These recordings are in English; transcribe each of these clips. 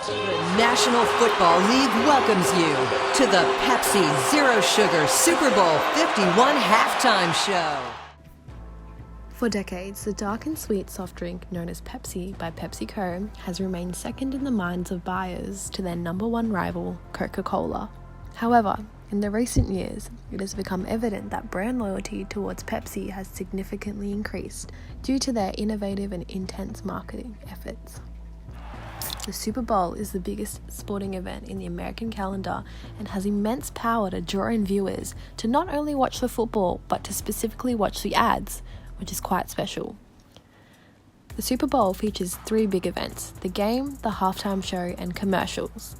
The National Football League welcomes you to the Pepsi Zero Sugar Super Bowl 51 halftime show. For decades, the dark and sweet soft drink known as Pepsi by PepsiCo has remained second in the minds of buyers to their number one rival, Coca-Cola. However, in the recent years, it has become evident that brand loyalty towards Pepsi has significantly increased due to their innovative and intense marketing efforts. The Super Bowl is the biggest sporting event in the American calendar and has immense power to draw in viewers to not only watch the football, but to specifically watch the ads, which is quite special. The Super Bowl features three big events: the game, the halftime show, and commercials.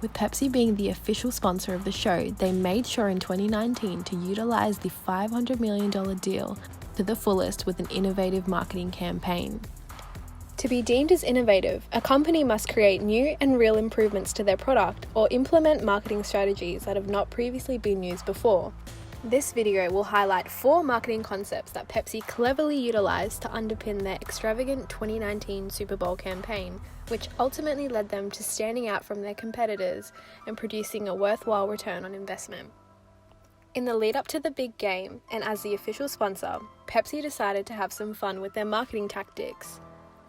With Pepsi being the official sponsor of the show, they made sure in 2019 to utilize the $500 million deal to the fullest with an innovative marketing campaign. To be deemed as innovative, a company must create new and real improvements to their product or implement marketing strategies that have not previously been used before. This video will highlight 4 marketing concepts that Pepsi cleverly utilized to underpin their extravagant 2019 Super Bowl campaign, which ultimately led them to standing out from their competitors and producing a worthwhile return on investment. In the lead up to the big game, and as the official sponsor, Pepsi decided to have some fun with their marketing tactics.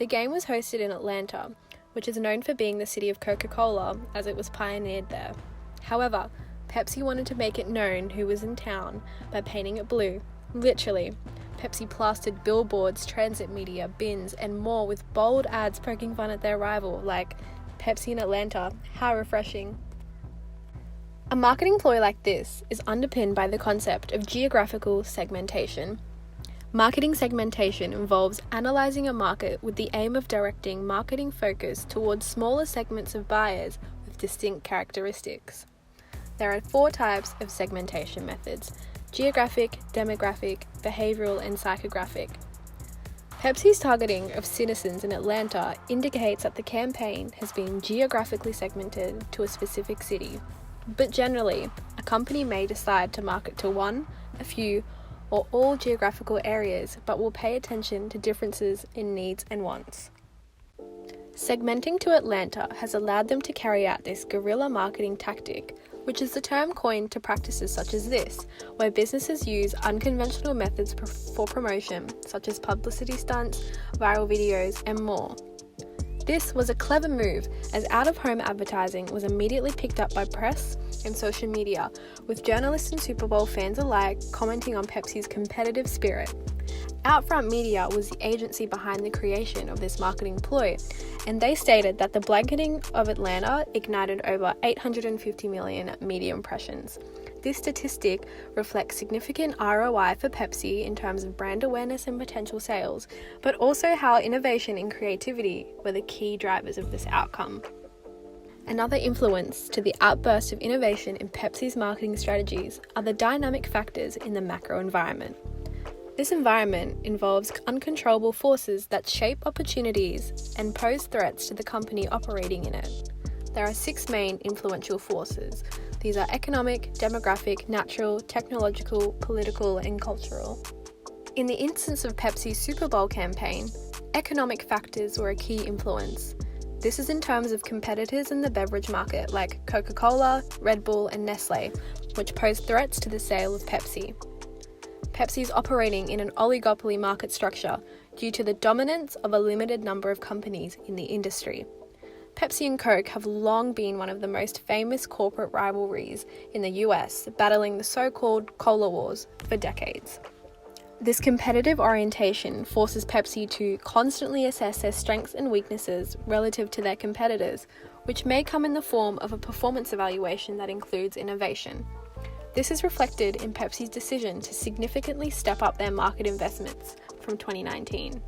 The game was hosted in Atlanta, which is known for being the city of Coca-Cola as it was pioneered there. However, Pepsi wanted to make it known who was in town by painting it blue. Literally, Pepsi plastered billboards, transit media, bins, and more with bold ads poking fun at their rival, like Pepsi in Atlanta, how refreshing. A marketing ploy like this is underpinned by the concept of geographical segmentation. Marketing segmentation involves analyzing a market with the aim of directing marketing focus towards smaller segments of buyers with distinct characteristics. There are 4 types of segmentation methods: geographic, demographic, behavioral, and psychographic. Pepsi's targeting of citizens in Atlanta indicates that the campaign has been geographically segmented to a specific city. But generally, a company may decide to market to one, a few, or all geographical areas, but will pay attention to differences in needs and wants. Segmenting to Atlanta has allowed them to carry out this guerrilla marketing tactic, which is the term coined to practices such as this, where businesses use unconventional methods for promotion, such as publicity stunts, viral videos, and more. This was a clever move, as out-of-home advertising was immediately picked up by press and social media, with journalists and Super Bowl fans alike commenting on Pepsi's competitive spirit. Outfront Media was the agency behind the creation of this marketing ploy, and they stated that the blanketing of Atlanta ignited over 850 million media impressions. This statistic reflects significant ROI for Pepsi in terms of brand awareness and potential sales, but also how innovation and creativity were the key drivers of this outcome. Another influence to the outburst of innovation in Pepsi's marketing strategies are the dynamic factors in the macro environment. This environment involves uncontrollable forces that shape opportunities and pose threats to the company operating in it. There are 6 main influential forces. These are economic, demographic, natural, technological, political, and cultural. In the instance of Pepsi's Super Bowl campaign, economic factors were a key influence. This is in terms of competitors in the beverage market like Coca-Cola, Red Bull, and Nestle, which pose threats to the sale of Pepsi. Pepsi is operating in an oligopoly market structure due to the dominance of a limited number of companies in the industry. Pepsi and Coke have long been one of the most famous corporate rivalries in the US, battling the so-called Cola Wars for decades. This competitive orientation forces Pepsi to constantly assess their strengths and weaknesses relative to their competitors, which may come in the form of a performance evaluation that includes innovation. This is reflected in Pepsi's decision to significantly step up their market investments from 2019.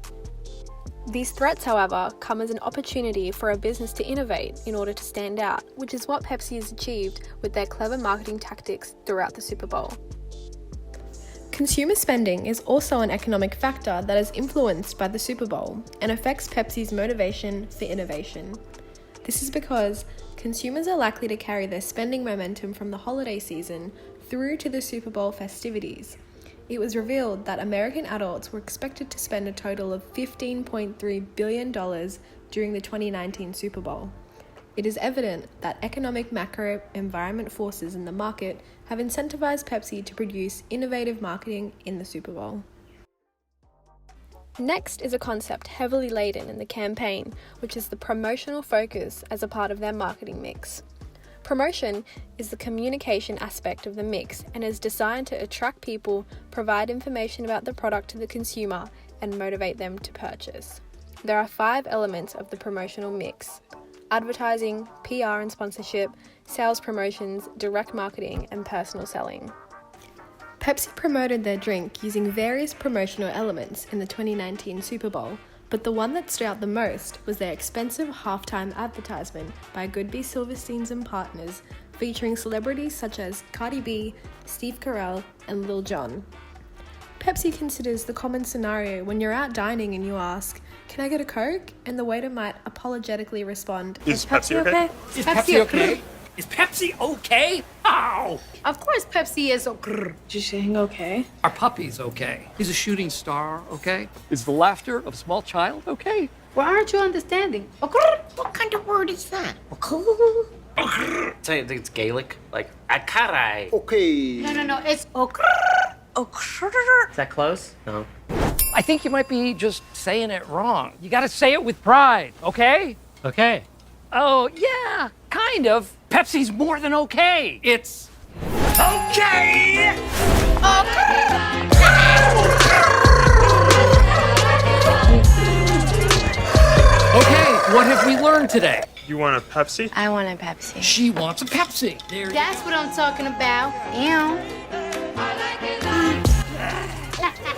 These threats, however, come as an opportunity for a business to innovate in order to stand out, which is what Pepsi has achieved with their clever marketing tactics throughout the Super Bowl. Consumer spending is also an economic factor that is influenced by the Super Bowl and affects Pepsi's motivation for innovation. This is because consumers are likely to carry their spending momentum from the holiday season through to the Super Bowl festivities. It was revealed that American adults were expected to spend a total of $15.3 billion during the 2019 Super Bowl. It is evident that economic macro environment forces in the market have incentivized Pepsi to produce innovative marketing in the Super Bowl. Next is a concept heavily laden in the campaign, which is the promotional focus as a part of their marketing mix. Promotion is the communication aspect of the mix and is designed to attract people, provide information about the product to the consumer, and motivate them to purchase. There are 5 elements of the promotional mix: advertising, PR and sponsorship, sales promotions, direct marketing, and personal selling. Pepsi promoted their drink using various promotional elements in the 2019 Super Bowl, but the one that stood out the most was their expensive halftime advertisement by Goodby Silversteins and Partners, featuring celebrities such as Cardi B, Steve Carell, and Lil Jon. Pepsi considers the common scenario when you're out dining and you ask, "Can I get a Coke?" and the waiter might apologetically respond, Is Pepsi okay? Is Pepsi okay? Is Pepsi okay? Ow! Of course Pepsi is okay. Did you saying okay? Our puppy's okay. He's a shooting star, okay? Is the laughter of a small child okay? Why aren't you understanding? What kind of word is that? I think it's Gaelic, like akarai. Okay. No, it's okay. Is that close? No. I think you might be just saying it wrong. You gotta say it with pride, okay? Okay. Oh, yeah, kind of. Pepsi's more than okay. It's okay! Okay, what have we learned today? You want a Pepsi? I want a Pepsi. She wants a Pepsi. That's what I'm talking about. Ew.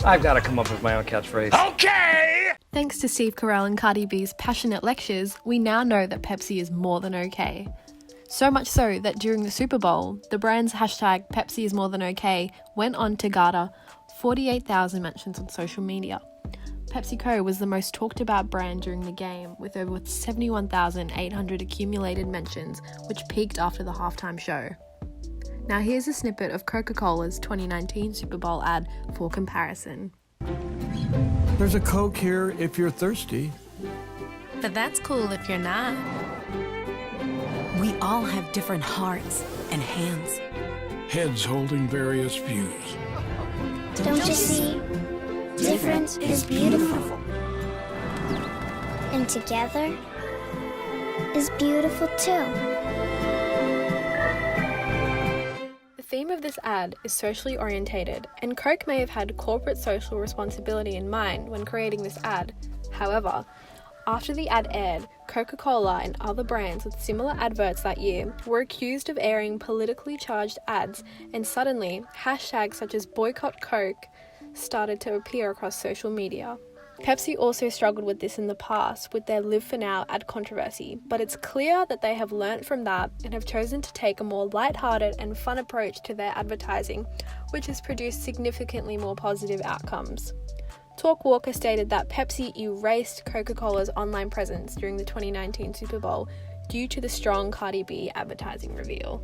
I've got to come up with my own catchphrase. Okay! Thanks to Steve Carell and Cardi B's passionate lectures, we now know that Pepsi is more than okay. So much so that during the Super Bowl, the brand's hashtag Pepsi is more than okay went on to garner 48,000 mentions on social media. PepsiCo was the most talked about brand during the game, with over 71,800 accumulated mentions, which peaked after the halftime show. Now here's a snippet of Coca-Cola's 2019 Super Bowl ad for comparison. There's a Coke here if you're thirsty. But that's cool if you're not. We all have different hearts and hands. Heads holding various views. Don't you see? Different is beautiful. And together is beautiful too. The theme of this ad is socially orientated, and Coke may have had corporate social responsibility in mind when creating this ad. However, after the ad aired, Coca-Cola and other brands with similar adverts that year were accused of airing politically charged ads, and suddenly, hashtags such as boycott Coke started to appear across social media. Pepsi also struggled with this in the past with their Live For Now ad controversy, but it's clear that they have learnt from that and have chosen to take a more lighthearted and fun approach to their advertising, which has produced significantly more positive outcomes. Talk Walker stated that Pepsi erased Coca-Cola's online presence during the 2019 Super Bowl due to the strong Cardi B advertising reveal.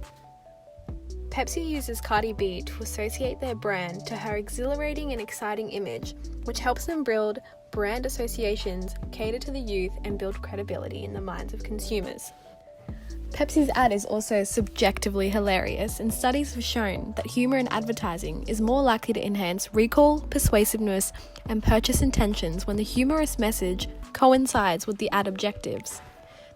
Pepsi uses Cardi B to associate their brand to her exhilarating and exciting image, which helps them build brand associations, cater to the youth, and build credibility in the minds of consumers. Pepsi's ad is also subjectively hilarious, and studies have shown that humour in advertising is more likely to enhance recall, persuasiveness, and purchase intentions when the humorous message coincides with the ad objectives.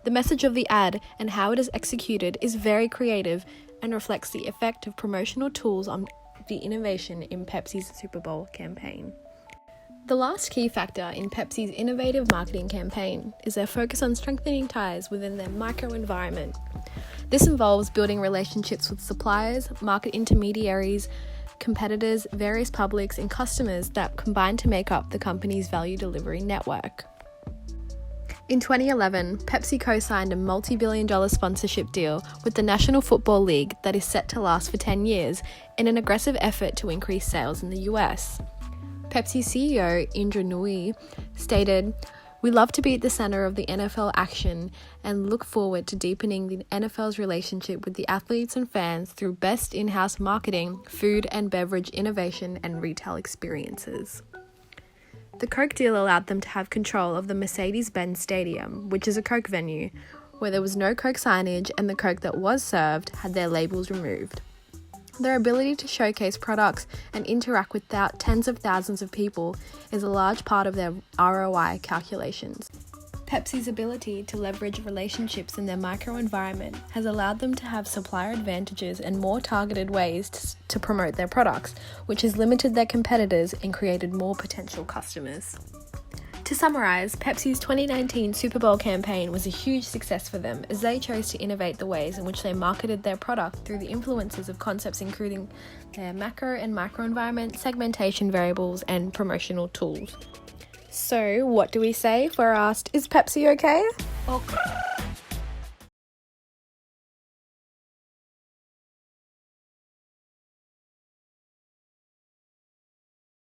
The message of the ad and how it is executed is very creative and reflects the effect of promotional tools on the innovation in Pepsi's Super Bowl campaign. The last key factor in Pepsi's innovative marketing campaign is their focus on strengthening ties within their microenvironment. This involves building relationships with suppliers, market intermediaries, competitors, various publics, and customers that combine to make up the company's value delivery network. In 2011, Pepsi co-signed a multi-billion-dollar sponsorship deal with the National Football League that is set to last for 10 years in an aggressive effort to increase sales in the US. Pepsi CEO Indra Nooyi stated, "We love to be at the center of the NFL action and look forward to deepening the NFL's relationship with the athletes and fans through best in-house marketing, food and beverage innovation, and retail experiences." The Coke deal allowed them to have control of the Mercedes-Benz Stadium, which is a Coke venue, where there was no Coke signage and the Coke that was served had their labels removed. Their ability to showcase products and interact with tens of thousands of people is a large part of their ROI calculations. Pepsi's ability to leverage relationships in their microenvironment has allowed them to have supplier advantages and more targeted ways to promote their products, which has limited their competitors and created more potential customers. To summarise, Pepsi's 2019 Super Bowl campaign was a huge success for them as they chose to innovate the ways in which they marketed their product through the influences of concepts including their macro and microenvironment, segmentation variables, and promotional tools. So, what do we say if we're asked, is Pepsi okay?